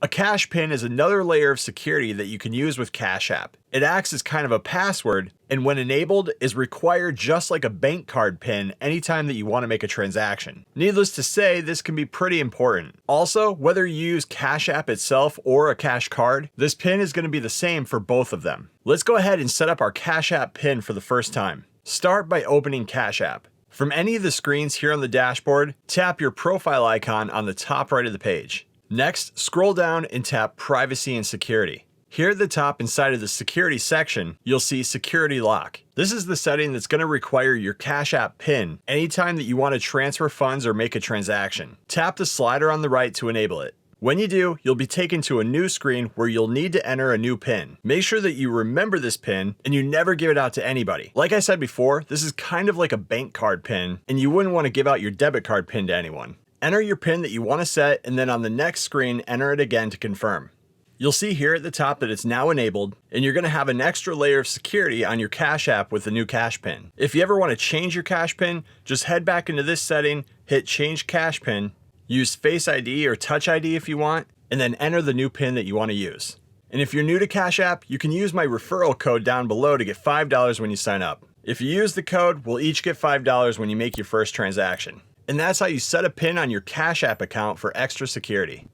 A cash pin is another layer of security that you can use with Cash App. It acts as kind of a password, and when enabled, is required just like a bank card pin anytime that you want to make a transaction. Needless to say, this can be pretty important. Also, whether you use Cash App itself or a cash card, this pin is going to be the same for both of them. Let's go ahead and set up our Cash App pin for the first time. Start by opening Cash App. From any of the screens here on the dashboard, tap your profile icon on the top right of the page. Next, scroll down and tap Privacy and Security. Here at the top inside of the Security section, you'll see Security Lock. This is the setting that's going to require your Cash App PIN anytime that you want to transfer funds or make a transaction. Tap the slider on the right to enable it. When you do, you'll be taken to a new screen where you'll need to enter a new PIN. Make sure that you remember this PIN and you never give it out to anybody. Like I said before, this is kind of like a bank card PIN, and you wouldn't want to give out your debit card PIN to anyone. Enter your PIN that you want to set, and then on the next screen, enter it again to confirm. You'll see here at the top that it's now enabled, and you're going to have an extra layer of security on your Cash App with the new cash PIN. If you ever want to change your cash PIN, just head back into this setting, hit Change Cash PIN, use Face ID or Touch ID if you want, and then enter the new PIN that you want to use. And if you're new to Cash App, you can use my referral code down below to get $5 when you sign up. If you use the code, we'll each get $5 when you make your first transaction. And that's how you set a PIN on your Cash App account for extra security.